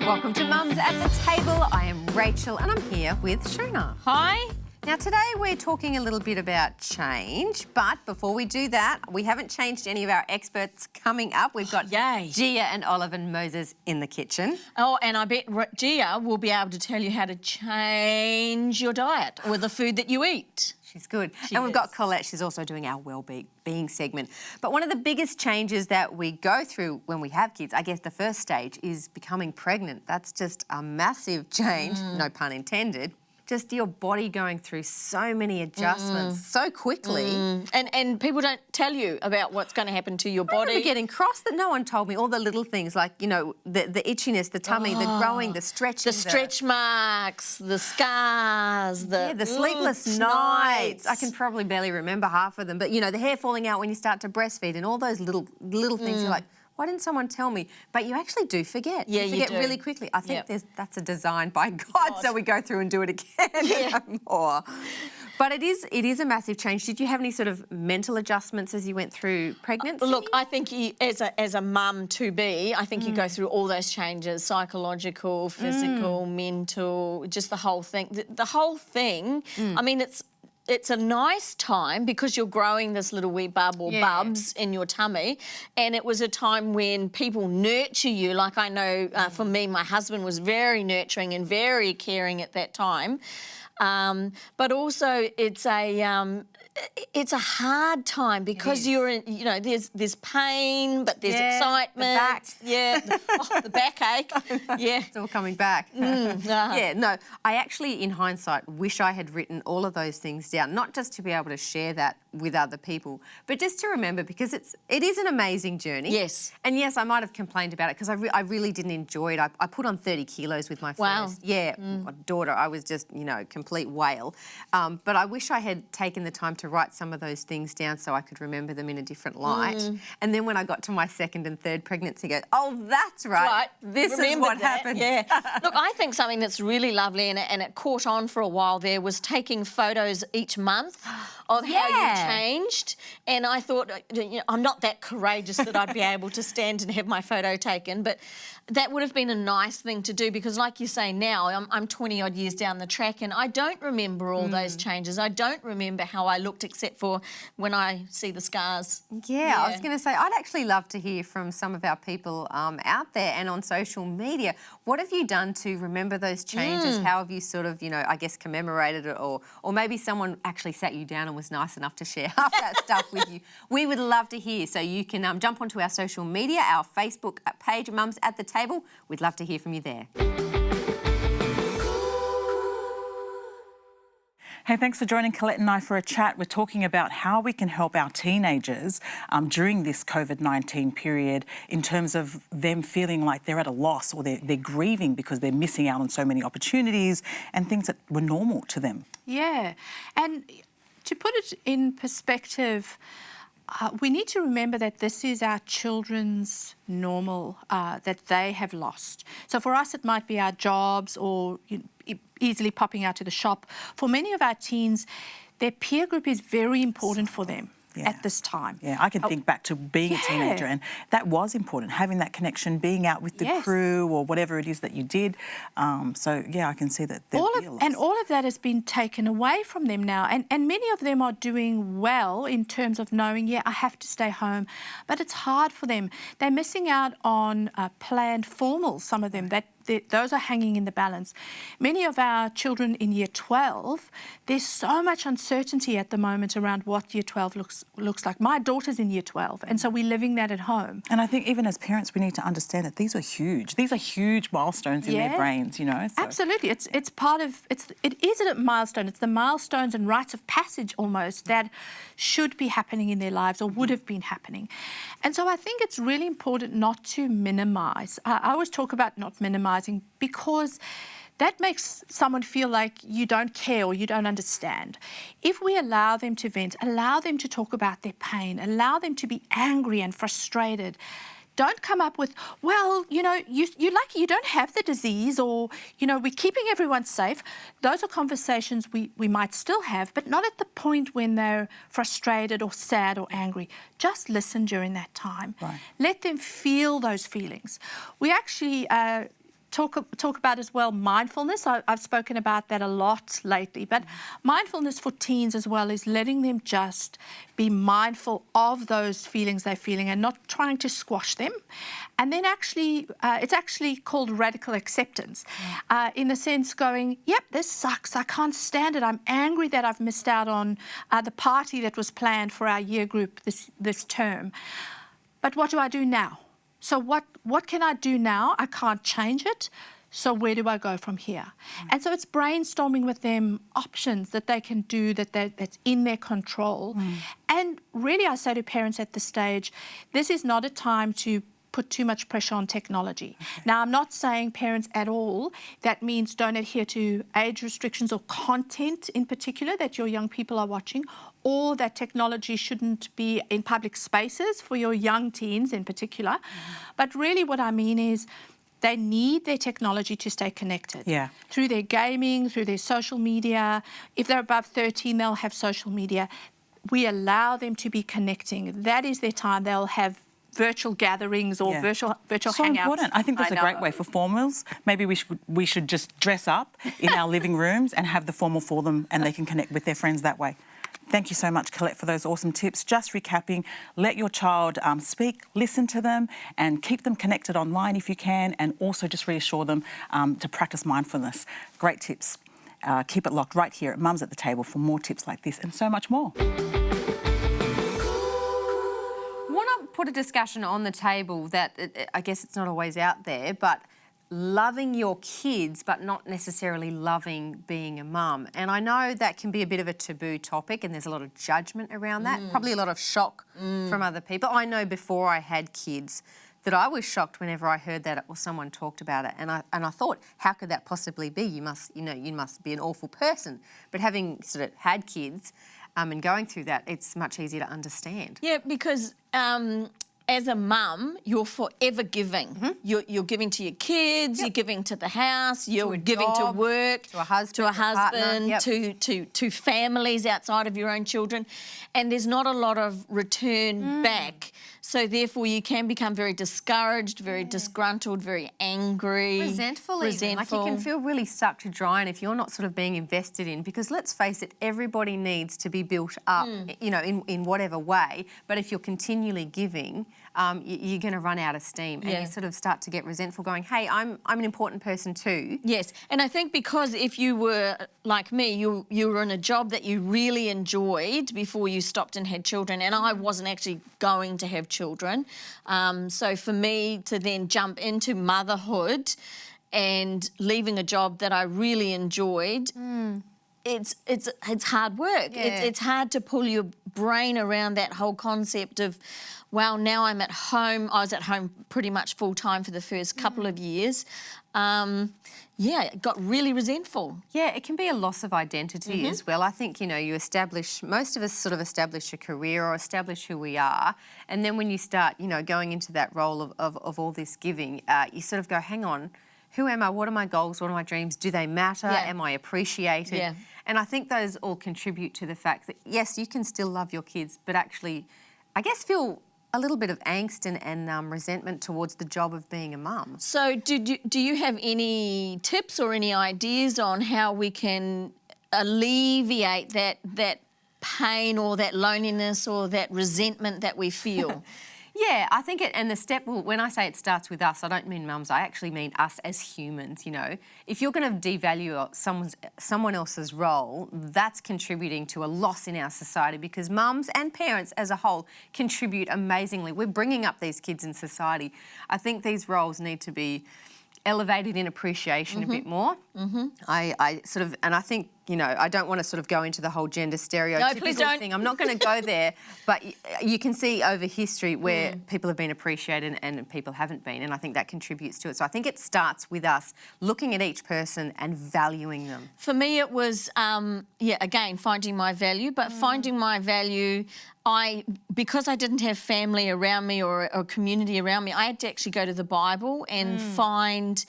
Welcome to Mums at the Table. I am Rachel and I'm here with Shona. Hi. Now today we're talking a little bit about change, but before we do that, we haven't changed any of our experts coming up. We've got Yay. Gia and Olive and Moses in the kitchen. Oh, and I bet Gia will be able to tell you how to change your diet or the food that you eat. She's good. She and we've got is. Colette, she's also doing our well-being segment. But one of the biggest changes that we go through when we have kids, I guess the first stage, is becoming pregnant. That's just a massive change, no pun intended. Just your body going through so many adjustments so quickly. And people don't tell you about what's going to happen to your I body. remember getting cross that no one told me all the little things like, you know, the itchiness, the tummy, the growing, the stretching. The stretch marks, the scars, the sleepless nights. I can probably barely remember half of them. But, you know, the hair falling out when you start to breastfeed and all those little things. You're like, why didn't someone tell me? But you actually do forget. Yeah, you forget you do. really quickly. I think that's a design by God, so we go through and do it again and more. But it is a massive change. Did you have any sort of mental adjustments as you went through pregnancy? Look, I think as a mum to be, I think you go through all those changes: psychological, physical, mental, just the whole thing. The whole thing. I mean, it's a nice time because you're growing this little wee bub or bubs in your tummy, and it was a time when people nurture you. Like I know for me, my husband was very nurturing and very caring at that time. But also it's a hard time because you're in, you know, there's pain, but there's excitement. The back. The backache. Yeah. It's all coming back. Yeah, no, I actually, in hindsight, wish I had written all of those things down, not just to be able to share that with other people, but just to remember because it is an amazing journey. Yes. And yes, I might have complained about it because I really didn't enjoy it. I put on 30 kilos with my first. Yeah, my daughter. I was just, you know, complete whale. But I wish I had taken the time to write some of those things down so I could remember them in a different light. And then when I got to my second and third pregnancy, go, oh, that's right. This is what happens. Yeah. Look, I think something that's really lovely and it caught on for a while there was taking photos each month of how you changed. And I thought, you know, I'm not that courageous that I'd be able to stand and have my photo taken, but that would have been a nice thing to do because like you say now, I'm 20 odd years down the track and I don't remember all those changes. I don't remember how I looked except for when I see the scars. Yeah, I was going to say, I'd actually love to hear from some of our people out there and on social media. What have you done to remember those changes? How have you sort of, you know, I guess commemorated it or maybe someone actually sat you down and was nice enough to share half that stuff with you? We would love to hear. So you can jump onto our social media, our Facebook page, Mums at the Table. We'd love to hear from you there. Hey, thanks for joining Colette and I for a chat. We're talking about how we can help our teenagers during this COVID-19 period in terms of them feeling like they're at a loss or they're grieving because they're missing out on so many opportunities and things that were normal to them. Yeah, and to put it in perspective, we need to remember that this is our children's normal that they have lost. So for us, it might be our jobs or easily popping out to the shop. For many of our teens, their peer group is very important for them. At this time. Yeah, I can think back to being a teenager and that was important, having that connection, being out with the crew or whatever it is that you did. So, yeah, I can see that all of that has been taken away from them now. And many of them are doing well in terms of knowing, I have to stay home. But it's hard for them. They're missing out on planned formals, some of them, those are hanging in the balance. Many of our children in Year 12, there's so much uncertainty at the moment around what Year 12 looks like. My daughter's in Year 12, and so we're living that at home. And I think even as parents, we need to understand that these are huge. These are huge milestones in their brains, you know. So. Absolutely. It is a milestone. It's the milestones and rites of passage almost that should be happening in their lives or would have been happening. And so I think it's really important not to minimise. I always talk about not minimising because that makes someone feel like you don't care or you don't understand. If we allow them to vent, allow them to talk about their pain, allow them to be angry and frustrated, don't come up with, well, you know, you're lucky you don't have the disease or, you know, we're keeping everyone safe. Those are conversations we might still have, but not at the point when they're frustrated or sad or angry. Just listen during that time. Right. Let them feel those feelings. We actually talk about as well mindfulness. I've spoken about that a lot lately, but mindfulness for teens as well is letting them just be mindful of those feelings they're feeling and not trying to squash them. And then actually, it's actually called radical acceptance, in the sense going, yep, this sucks, I can't stand it, I'm angry that I've missed out on the party that was planned for our year group this term. But what do I do now? So what can I do now? I can't change it. So where do I go from here? And so it's brainstorming with them options that they can do that's in their control. And really, I say to parents at this stage, this is not a time to put too much pressure on technology. Now, I'm not saying parents at all, that means don't adhere to age restrictions or content in particular that your young people are watching, or that technology shouldn't be in public spaces for your young teens in particular. But really what I mean is they need their technology to stay connected. Yeah. Through their gaming, through their social media. If they're above 13, they'll have social media. We allow them to be connecting. That is their time. They'll have virtual gatherings or virtual so hangouts. Important. I think that's a great way for formals. Maybe we should just dress up in our living rooms and have the formal for them, and they can connect with their friends that way. Thank you so much, Colette, for those awesome tips. Just recapping, let your child speak, listen to them, and keep them connected online if you can, and also just reassure them to practice mindfulness. Great tips. Keep it locked right here at Mums at the Table for more tips like this and so much more. Put a discussion on the table that I guess it's not always out there, but loving your kids but not necessarily loving being a mum. And I know that can be a bit of a taboo topic and there's a lot of judgment around that, probably a lot of shock from other people. I know before I had kids that I was shocked whenever I heard that or someone talked about it, and I thought, how could that possibly be? You must be an awful person. But having sort of had kids and going through that, it's much easier to understand. Yeah, because as a mum, you're forever giving. You're giving to your kids, you're giving to the house, you're giving to work, to a husband, to families outside of your own children, and there's not a lot of return back. So therefore, you can become very discouraged, very disgruntled, very angry, resentful. Even. Like you can feel really sucked dry, and if you're not sort of being invested in, because let's face it, everybody needs to be built up, in whatever way. But if you're continually giving, you're going to run out of steam, and you sort of start to get resentful, going, "Hey, I'm an important person too." Yes, and I think because if you were like me, you were in a job that you really enjoyed before you stopped and had children, and I wasn't actually going to have children. So for me to then jump into motherhood and leaving a job that I really enjoyed, it's hard work. It's hard to pull your brain around that whole concept of, well, now I'm at home. I was at home pretty much full time for the first couple of years. It got really resentful. Yeah, it can be a loss of identity as well. I think, most of us sort of establish a career or establish who we are. And then when you start, going into that role of all this giving, you sort of go, hang on, who am I? What are my goals? What are my dreams? Do they matter? Yeah. Am I appreciated? Yeah. And I think those all contribute to the fact that, yes, you can still love your kids, but actually, I guess, feel a little bit of angst and resentment towards the job of being a mum. So do you have any tips or any ideas on how we can alleviate that pain or that loneliness or that resentment that we feel? Yeah, I think and the step, when I say it starts with us, I don't mean mums, I actually mean us as humans, If you're going to devalue someone else's role, that's contributing to a loss in our society, because mums and parents as a whole contribute amazingly. We're bringing up these kids in society. I think these roles need to be elevated in appreciation a bit more. I think, I don't want to sort of go into the whole gender stereotypical thing. I'm not going to go there, but you can see over history where people have been appreciated and people haven't been, and I think that contributes to it. So I think it starts with us looking at each person and valuing them. For me, it was, again, finding my value, but finding my value, because I didn't have family around me or a community around me, I had to actually go to the Bible and find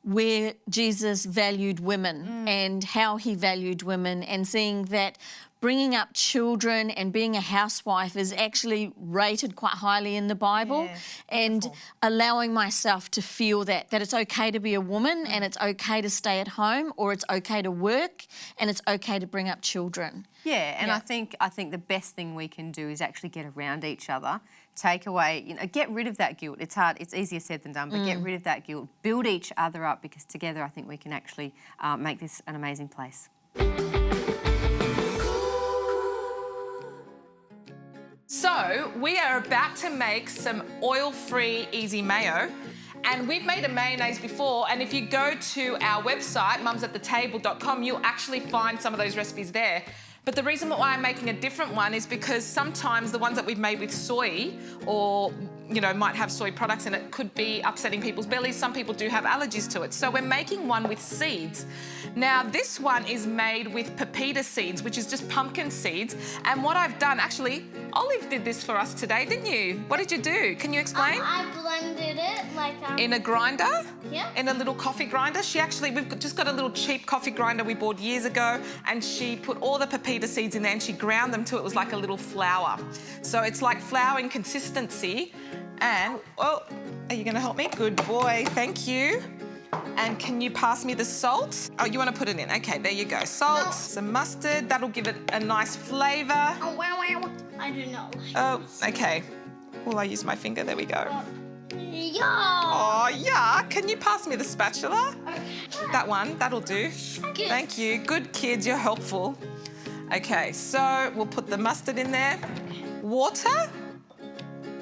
where Jesus valued women and how he valued women, and seeing that bringing up children and being a housewife is actually rated quite highly in the Bible, and allowing myself to feel that it's okay to be a woman and it's okay to stay at home, or it's okay to work and it's okay to bring up children. Yeah, and I think the best thing we can do is actually get around each other, take away, get rid of that guilt. It's hard, it's easier said than done, but get rid of that guilt, build each other up, because together I think we can actually make this an amazing place. So we are about to make some oil-free easy mayo. And we've made a mayonnaise before, and if you go to our website, mumsattetable.com, you'll actually find some of those recipes there. But the reason why I'm making a different one is because sometimes the ones that we've made with soy, or might have soy products in it, could be upsetting people's bellies. Some people do have allergies to it. So we're making one with seeds. Now this one is made with pepita seeds, which is just pumpkin seeds. And what I've done, actually, Olive did this for us today, didn't you? What did you do? Can you explain? I blended it like In a grinder? Yeah. In a little coffee grinder. We've just got a little cheap coffee grinder we bought years ago, and she put all the pepita seeds in there and she ground them till it was like a little flour. So it's like flour in consistency. And, are you going to help me? Good boy, thank you. And can you pass me the salt? Oh, you want to put it in? Okay, there you go. Salt, some mustard, that'll give it a nice flavour. Oh, wow. I do not like Oh, okay. Well, I use my finger, there we go. Yeah. Oh, yeah. Can you pass me the spatula? That one, that'll do. Good. Thank you. Good kids, you're helpful. Okay, so we'll put the mustard in there. Water?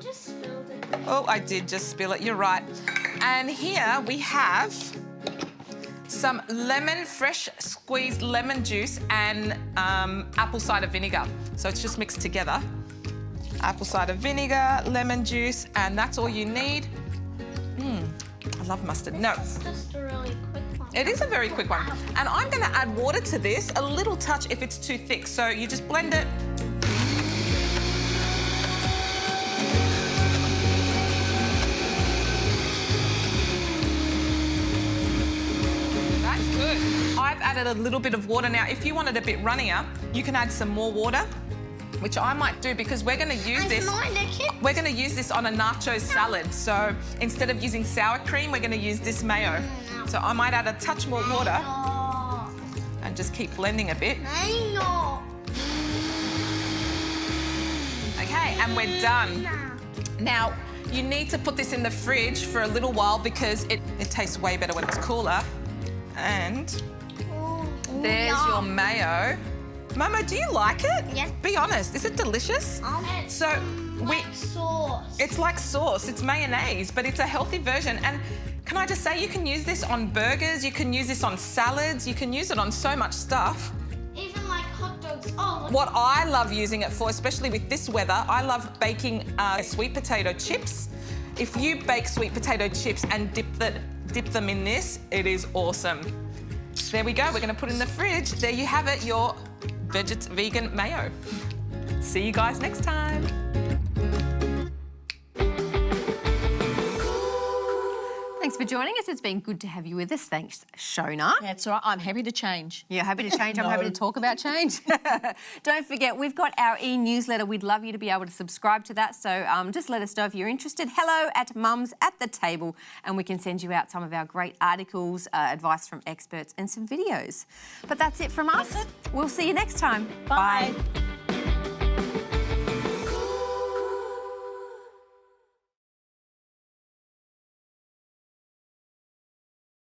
Just spilled it. Oh, I did just spill it, you're right. And here we have some fresh squeezed lemon juice and apple cider vinegar. So it's just mixed together. Apple cider vinegar, lemon juice, and that's all you need. I love mustard. No, It's just a really quick one. it is a very quick one. And I'm going to add water to this, a little touch if it's too thick. So you just blend it. That's good. I've added a little bit of water. Now, if you want it a bit runnier, you can add some more water, which I might do because we're going to use this. We're going to use this on a nacho salad. So instead of using sour cream, we're going to use this mayo. So I might add a touch more water and just keep blending a bit. I know. Okay, and we're done. Now, you need to put this in the fridge for a little while because it tastes way better when it's cooler. And there's your mayo. Momo, do you like it? Yes. Be honest, is it delicious? It's So like sauce. it's like sauce, it's mayonnaise, but it's a healthy version. And can I just say, you can use this on burgers, you can use this on salads, you can use it on so much stuff. Even like hot dogs. Oh, look. What I love using it for, especially with this weather, I love baking sweet potato chips. If you bake sweet potato chips and dip them in this, it is awesome. There we go, we're gonna put it in the fridge. There you have it, your vegan mayo. See you guys next time. Thanks for joining us. It's been good to have you with us. Thanks, Shona. That's all right. I'm happy to change. You're happy to change. I'm happy to talk about change. Don't forget, we've got our e-newsletter. We'd love you to be able to subscribe to that. So just let us know if you're interested. hello@mumsattetable, and we can send you out some of our great articles, advice from experts, and some videos. But that's it from us. We'll see you next time. Bye. Bye.